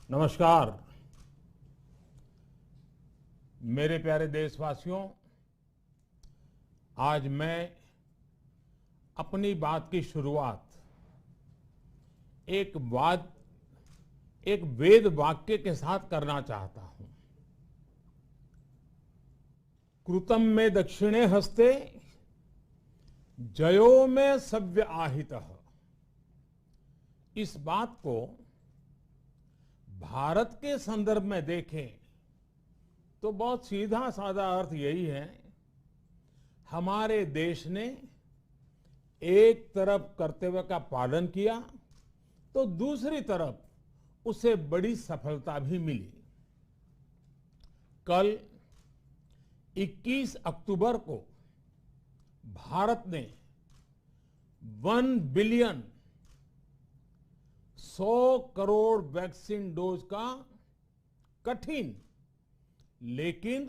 नमस्कार। मेरे प्यारे देशवासियों, आज मैं अपनी बात की शुरुआत एक वेद वाक्य के साथ करना चाहता हूं। कृतं में दक्षिणे हस्ते जयो में सव्य आहितः। इस बात को भारत के संदर्भ में देखें तो बहुत सीधा साधा अर्थ यही है, हमारे देश ने एक तरफ कर्तव्य का पालन किया तो दूसरी तरफ उसे बड़ी सफलता भी मिली। कल 21 अक्टूबर को भारत ने 1 बिलियन 100 करोड़ वैक्सीन डोज का कठिन लेकिन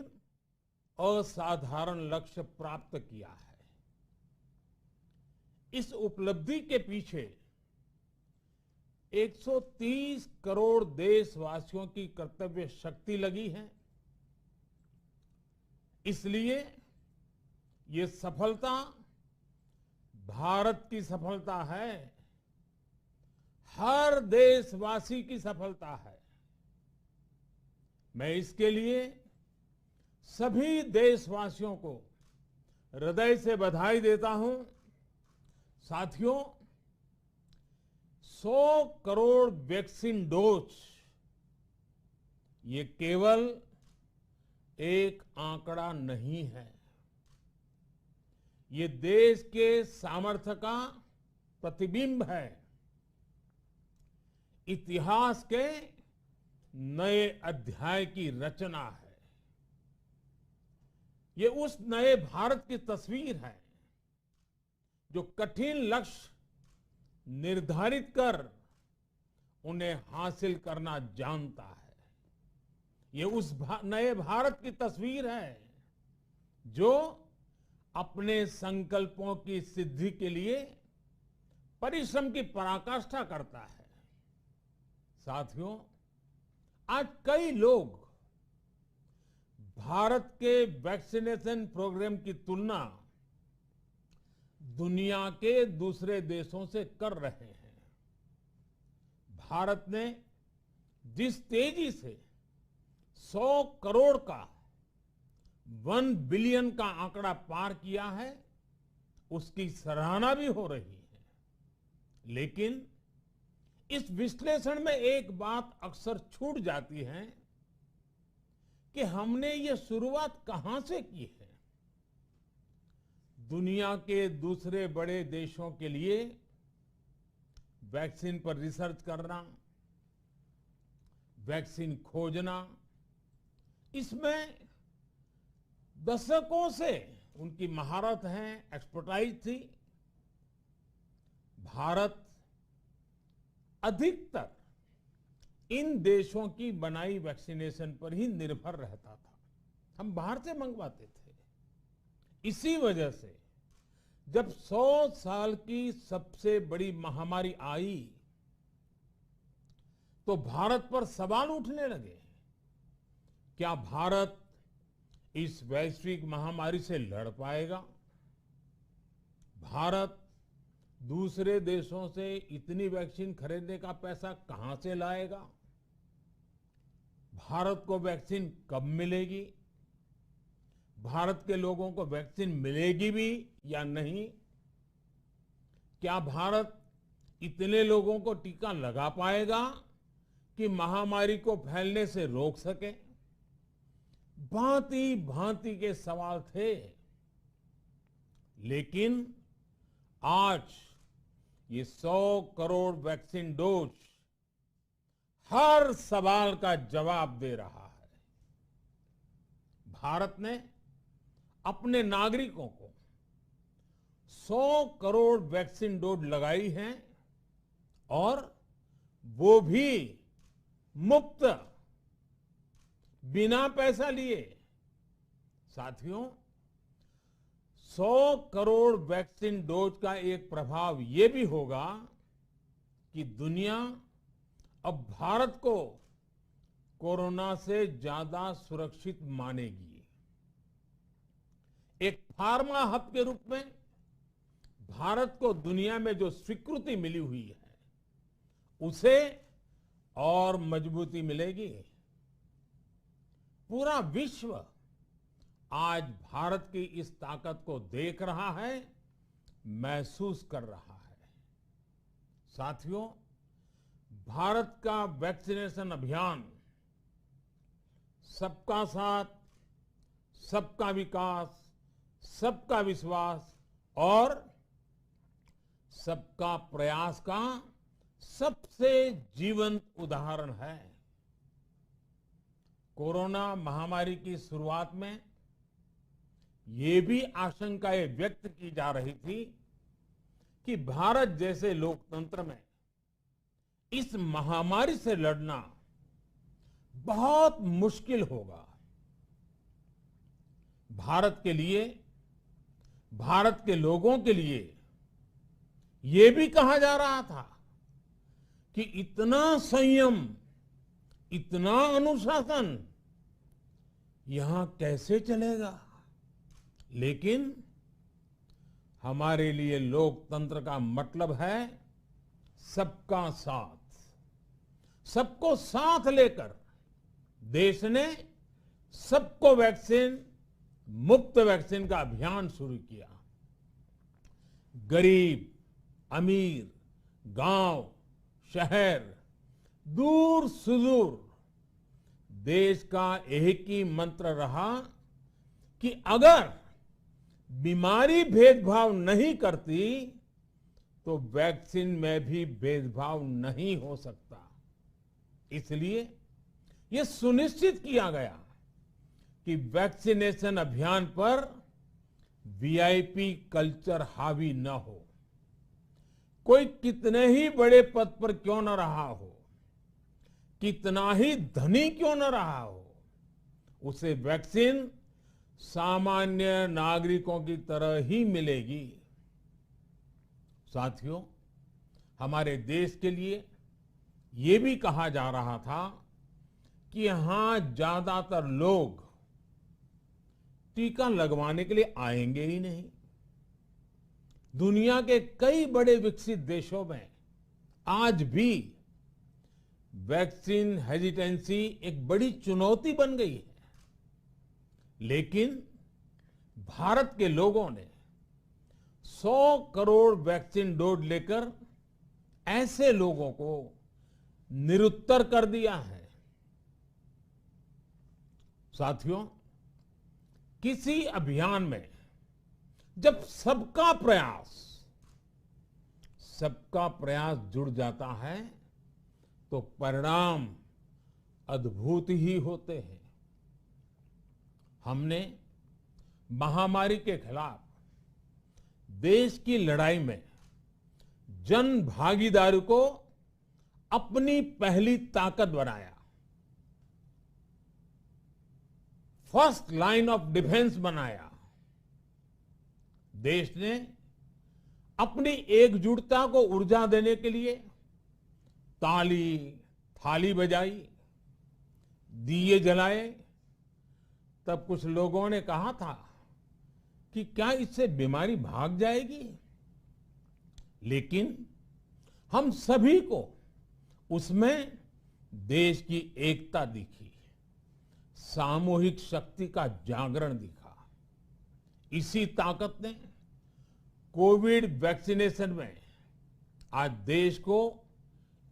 असाधारण लक्ष्य प्राप्त किया है। इस उपलब्धि के पीछे 130 करोड़ देशवासियों की कर्तव्य शक्ति लगी है। इसलिए ये सफलता भारत की सफलता है, हर देशवासी की सफलता है। मैं इसके लिए सभी देशवासियों को हृदय से बधाई देता हूं। साथियों, 100 करोड़ वैक्सीन डोज ये केवल एक आंकड़ा नहीं है, ये देश के सामर्थ्य का प्रतिबिंब है, इतिहास के नए अध्याय की रचना है। ये उस नए भारत की तस्वीर है जो कठिन लक्ष्य निर्धारित कर उन्हें हासिल करना जानता है। ये उस नए भारत की तस्वीर है जो अपने संकल्पों की सिद्धि के लिए परिश्रम की पराकाष्ठा करता है। साथियों, आज कई लोग भारत के वैक्सीनेशन प्रोग्राम की तुलना दुनिया के दूसरे देशों से कर रहे हैं। भारत ने जिस तेजी से 100 करोड़ का 1 बिलियन का आंकड़ा पार किया है, उसकी सराहना भी हो रही है। लेकिन इस विश्लेषण में एक बात अक्सर छूट जाती है कि हमने ये शुरुआत कहां से की है। दुनिया के दूसरे बड़े देशों के लिए वैक्सीन पर रिसर्च करना, वैक्सीन खोजना, इसमें दशकों से उनकी महारत है, एक्सपर्टाइज थी। भारत अधिकतर इन देशों की बनाई वैक्सीनेशन पर ही निर्भर रहता था, हम बाहर से मंगवाते थे। इसी वजह से जब 100 साल की सबसे बड़ी महामारी आई तो भारत पर सवाल उठने लगे, क्या भारत इस वैश्विक महामारी से लड़ पाएगा? भारत दूसरे देशों से इतनी वैक्सीन खरीदने का पैसा कहां से लाएगा? भारत को वैक्सीन कब मिलेगी? भारत के लोगों को वैक्सीन मिलेगी भी या नहीं? क्या भारत इतने लोगों को टीका लगा पाएगा कि महामारी को फैलने से रोक सके? भांति भांति के सवाल थे। लेकिन आज ये 100 करोड़ वैक्सीन डोज हर सवाल का जवाब दे रहा है। भारत ने अपने नागरिकों को 100 करोड़ वैक्सीन डोज लगाई हैं और वो भी मुफ्त, बिना पैसा लिए। साथियों, 100 करोड़ वैक्सीन डोज का एक प्रभाव ये भी होगा कि दुनिया अब भारत को कोरोना से ज्यादा सुरक्षित मानेगी। एक फार्मा हब के रूप में भारत को दुनिया में जो स्वीकृति मिली हुई है, उसे और मजबूती मिलेगी। पूरा विश्व आज भारत की इस ताकत को देख रहा है, महसूस कर रहा है। साथियों, भारत का वैक्सीनेशन अभियान सबका साथ, सबका विकास, सबका विश्वास और सबका प्रयास का सबसे जीवंत उदाहरण है। कोरोना महामारी की शुरुआत में ये भी आशंकाएं व्यक्त की जा रही थी कि भारत जैसे लोकतंत्र में इस महामारी से लड़ना बहुत मुश्किल होगा। भारत के लिए, भारत के लोगों के लिए ये भी कहा जा रहा था कि इतना संयम, इतना अनुशासन यहां कैसे चलेगा। लेकिन हमारे लिए लोकतंत्र का मतलब है सबका साथ। सबको साथ लेकर देश ने सबको वैक्सीन, मुफ्त वैक्सीन का अभियान शुरू किया। गरीब, अमीर, गांव, शहर, दूर सुदूर, देश का एक ही मंत्र रहा कि अगर बीमारी भेदभाव नहीं करती तो वैक्सीन में भी भेदभाव नहीं हो सकता। इसलिए यह सुनिश्चित किया गया कि वैक्सीनेशन अभियान पर वीआईपी कल्चर हावी न हो। कोई कितने ही बड़े पद पर क्यों न रहा हो, कितना ही धनी क्यों न रहा हो, उसे वैक्सीन सामान्य नागरिकों की तरह ही मिलेगी। साथियों, हमारे देश के लिए ये भी कहा जा रहा था कि यहां ज्यादातर लोग टीका लगवाने के लिए आएंगे ही नहीं। दुनिया के कई बड़े विकसित देशों में आज भी वैक्सीन हेजिटेंसी एक बड़ी चुनौती बन गई है। लेकिन भारत के लोगों ने 100 करोड़ वैक्सीन डोज लेकर ऐसे लोगों को निरुत्तर कर दिया है। साथियों, किसी अभियान में जब सबका प्रयास जुड़ जाता है तो परिणाम अद्भुत ही होते हैं। हमने महामारी के खिलाफ देश की लड़ाई में जन भागीदारी को अपनी पहली ताकत बनाया। फर्स्ट लाइन ऑफ डिफेंस बनाया। देश ने अपनी एकजुटता को ऊर्जा देने के लिए ताली, थाली बजाई, दिए जलाए। तब कुछ लोगों ने कहा था कि क्या इससे बीमारी भाग जाएगी? लेकिन हम सभी को उसमें देश की एकता दिखी, सामूहिक शक्ति का जागरण दिखा। इसी ताकत ने कोविड वैक्सीनेशन में आज देश को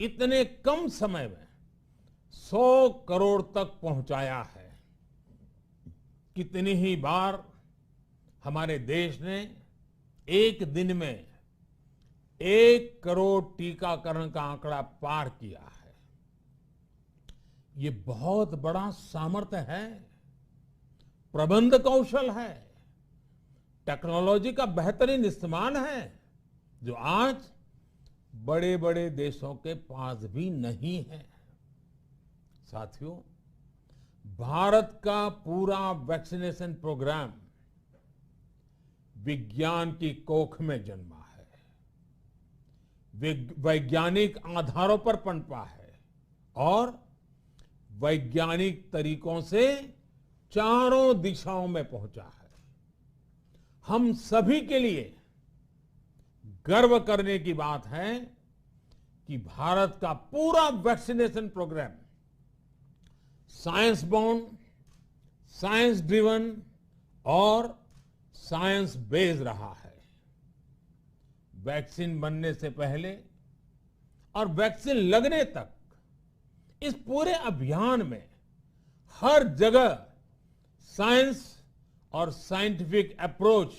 इतने कम समय में 100 करोड़ तक पहुंचाया है। कितनी ही बार हमारे देश ने एक दिन में 1 करोड़ टीकाकरण का आंकड़ा पार किया है। ये बहुत बड़ा सामर्थ्य है, प्रबंध कौशल है, टेक्नोलॉजी का बेहतरीन इस्तेमाल है, जो आज बड़े बड़े देशों के पास भी नहीं है। साथियों, भारत का पूरा वैक्सीनेशन प्रोग्राम विज्ञान की कोख में जन्मा है, वैज्ञानिक आधारों पर पनपा है और वैज्ञानिक तरीकों से चारों दिशाओं में पहुंचा है। हम सभी के लिए गर्व करने की बात है कि भारत का पूरा vaccination programme science born, science driven और साइंस बेस्ड रहा है। वैक्सीन बनने से पहले और वैक्सीन लगने तक इस पूरे अभियान में हर जगह साइंस और साइंटिफिक अप्रोच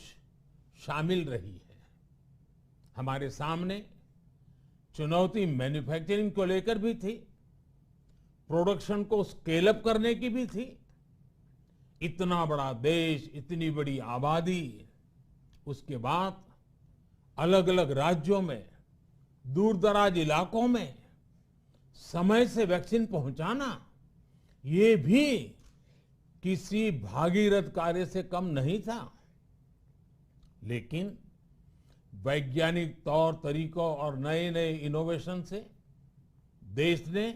शामिल रही है। हमारे सामने चुनौती मैन्युफैक्चरिंग को लेकर भी थी, प्रोडक्शन को स्केल अप करने की भी थी। इतना बड़ा देश, इतनी बड़ी आबादी, उसके बाद अलग अलग राज्यों में, दूर दराज इलाकों में समय से वैक्सीन पहुंचाना, ये भी किसी भागीरथ कार्य से कम नहीं था। लेकिन वैज्ञानिक तौर तरीकों और नए नए इनोवेशन से देश ने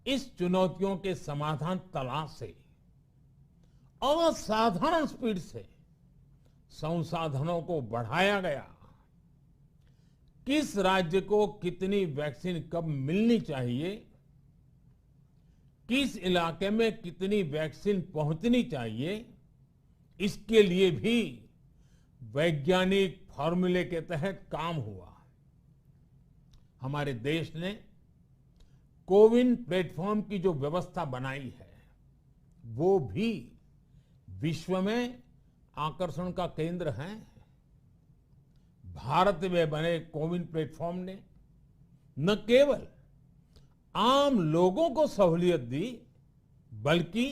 इस चुनौतियों के समाधान तलाशे। असाधारण स्पीड से संसाधनों को बढ़ाया गया। किस राज्य को कितनी वैक्सीन कब मिलनी चाहिए, किस इलाके में कितनी वैक्सीन पहुंचनी चाहिए, इसके लिए भी वैज्ञानिक फॉर्मूले के तहत काम हुआ। हमारे देश ने कोविन प्लेटफॉर्म की जो व्यवस्था बनाई है, वो भी विश्व में आकर्षण का केंद्र है। भारत में बने कोविन प्लेटफॉर्म ने न केवल आम लोगों को सहूलियत दी, बल्कि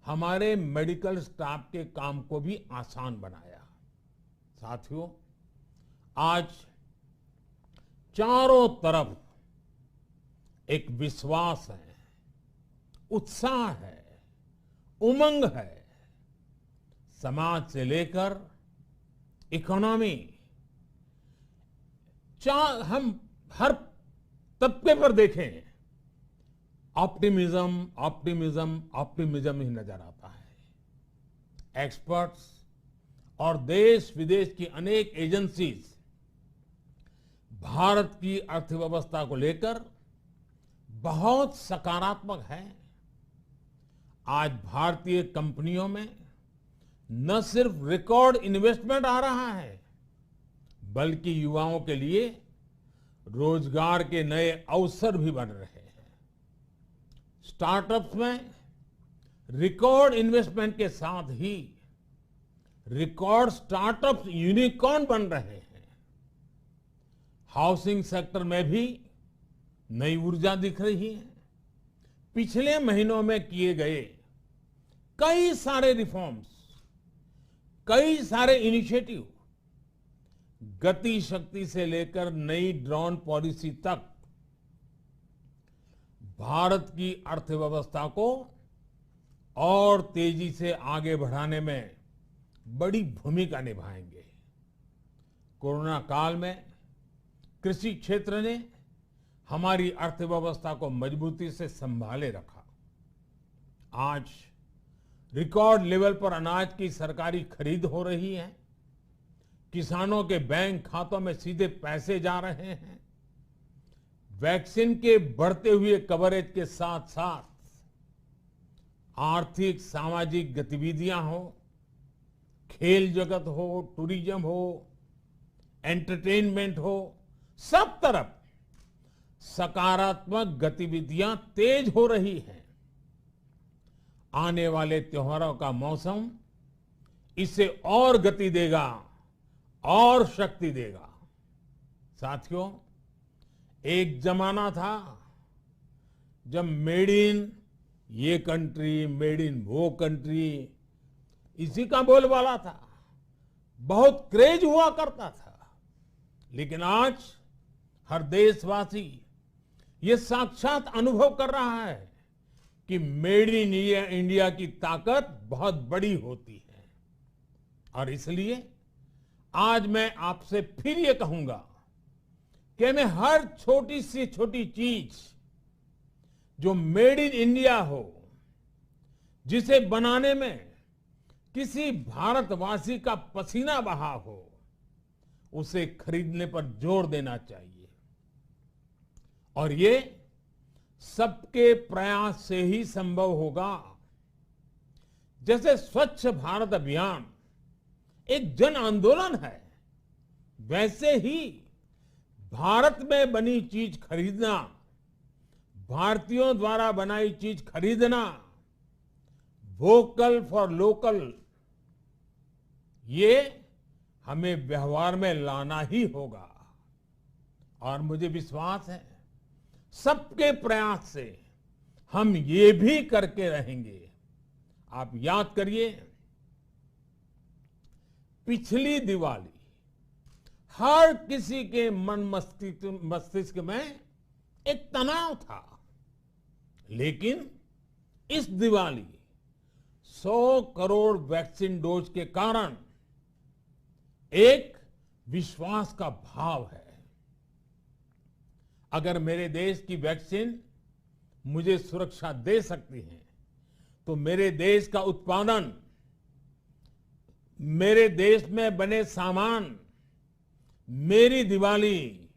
हमारे मेडिकल स्टाफ के काम को भी आसान बनाया। साथियों, आज चारों तरफ एक विश्वास है, उत्साह है, उमंग है। समाज से लेकर इकोनॉमी, हम हर तबके पर देखें, ऑप्टिमिज्म ऑप्टिमिज्म ऑप्टिमिज्म ही नजर आता है। एक्सपर्ट्स और देश विदेश की अनेक एजेंसीज भारत की अर्थव्यवस्था को लेकर बहुत सकारात्मक है। आज भारतीय कंपनियों में न सिर्फ रिकॉर्ड इन्वेस्टमेंट आ रहा है, बल्कि युवाओं के लिए रोजगार के नए अवसर भी बन रहे हैं। स्टार्टअप्स में रिकॉर्ड इन्वेस्टमेंट के साथ ही रिकॉर्ड स्टार्टअप्स यूनिकॉर्न बन रहे हैं। हाउसिंग सेक्टर में भी नई ऊर्जा दिख रही है। पिछले महीनों में किए गए कई सारे रिफॉर्म्स, कई सारे इनिशिएटिव, गति शक्ति से लेकर नई ड्रोन पॉलिसी तक भारत की अर्थव्यवस्था को और तेजी से आगे बढ़ाने में बड़ी भूमिका निभाएंगे। कोरोना काल में कृषि क्षेत्र ने हमारी अर्थव्यवस्था को मजबूती से संभाले रखा। आज रिकॉर्ड लेवल पर अनाज की सरकारी खरीद हो रही है। किसानों के बैंक खातों में सीधे पैसे जा रहे हैं। वैक्सीन के बढ़ते हुए कवरेज के साथ साथ आर्थिक सामाजिक गतिविधियां हो, खेल जगत हो, टूरिज्म हो, एंटरटेनमेंट हो, सब तरफ सकारात्मक गतिविधियां तेज हो रही हैं। आने वाले त्योहारों का मौसम इसे और गति देगा और शक्ति देगा। साथियों, एक जमाना था जब मेड इन ये कंट्री, मेड इन वो कंट्री, इसी का बोलबाला था, बहुत क्रेज हुआ करता था। लेकिन आज हर देशवासी ये साक्षात अनुभव कर रहा है कि मेड इन इंडिया की ताकत बहुत बड़ी होती है। और इसलिए आज मैं आपसे फिर ये कहूंगा कि हमें हर छोटी से छोटी चीज जो मेड इन इंडिया हो, जिसे बनाने में किसी भारतवासी का पसीना बहा हो, उसे खरीदने पर जोर देना चाहिए। और ये सबके प्रयास से ही संभव होगा। जैसे स्वच्छ भारत अभियान एक जन आंदोलन है, वैसे ही भारत में बनी चीज खरीदना, भारतीयों द्वारा बनाई चीज खरीदना, वोकल फॉर लोकल, ये हमें व्यवहार में लाना ही होगा। और मुझे विश्वास है सबके प्रयास से हम ये भी करके रहेंगे। आप याद करिए, पिछली दिवाली हर किसी के मन मस्तिष्क में एक तनाव था, लेकिन इस दिवाली 100 करोड़ वैक्सीन डोज के कारण एक विश्वास का भाव है। अगर मेरे देश की वैक्सीन मुझे सुरक्षा दे सकती है, तो मेरे देश का उत्पादन, मेरे देश में बने सामान मेरी दिवाली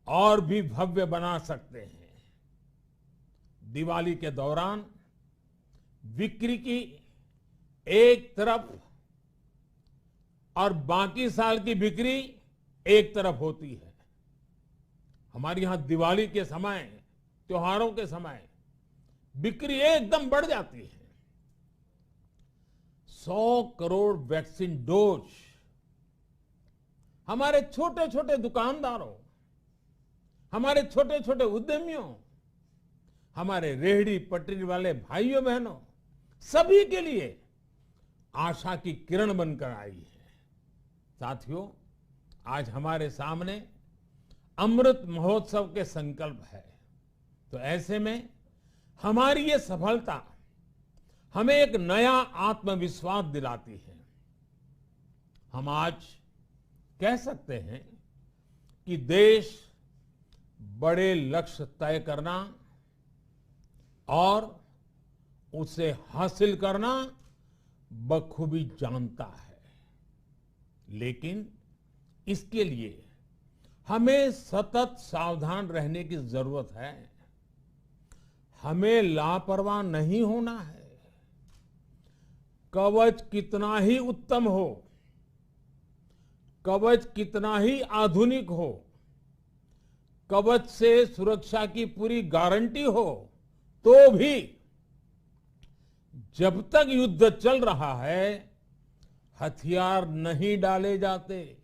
और भी भव्य बना सकते हैं। दिवाली के दौरान बिक्री की एक तरफ और बाकी साल की बिक्री एक तरफ होती है। हमारे यहां दिवाली के समय, त्योहारों के समय बिक्री एकदम बढ़ जाती है। 100 करोड़ वैक्सीन डोज हमारे छोटे छोटे दुकानदारों, हमारे छोटे छोटे उद्यमियों, हमारे रेहड़ी पटरी वाले भाइयों बहनों, सभी के लिए आशा की किरण बनकर आई है। साथियों, आज हमारे सामने अमृत महोत्सव के संकल्प है, तो ऐसे में हमारी ये सफलता हमें एक नया आत्मविश्वास दिलाती है। हम आज कह सकते हैं कि देश बड़े लक्ष्य तय करना और उसे हासिल करना बखूबी जानता है, लेकिन इसके लिए हमें सतत सावधान रहने की जरूरत है। हमें लापरवाह नहीं होना है। कवच कितना ही उत्तम हो, कवच कितना ही आधुनिक हो, कवच से सुरक्षा की पूरी गारंटी हो, तो भी जब तक युद्ध चल रहा है, हथियार नहीं डाले जाते।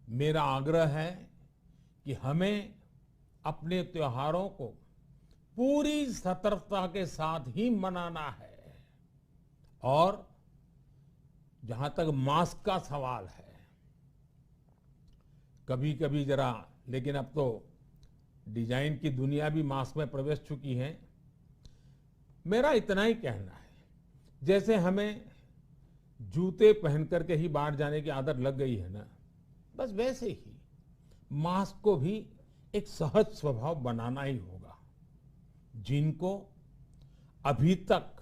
मेरा आग्रह है कि हमें अपने त्योहारों को पूरी सतर्कता के साथ ही मनाना है। और जहां तक मास्क का सवाल है, कभी कभी जरा, लेकिन अब तो डिजाइन की दुनिया भी मास्क में प्रवेश चुकी है। मेरा इतना ही कहना है, जैसे हमें जूते पहन करके ही बाहर जाने की आदत लग गई है ना, बस वैसे ही मास्क को भी एक सहज स्वभाव बनाना ही होगा। जिनको अभी तक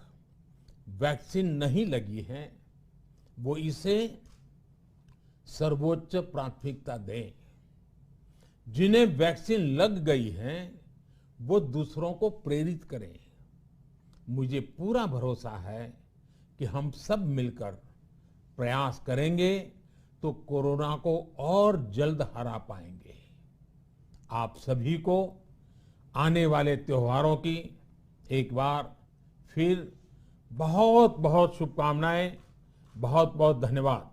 वैक्सीन नहीं लगी है, वो इसे सर्वोच्च प्राथमिकता दें। जिन्हें वैक्सीन लग गई है, वो दूसरों को प्रेरित करें। मुझे पूरा भरोसा है कि हम सब मिलकर प्रयास करेंगे तो कोरोना को और जल्द हरा पाएंगे। आप सभी को आने वाले त्योहारों की एक बार फिर बहुत बहुत शुभकामनाएं, बहुत बहुत धन्यवाद।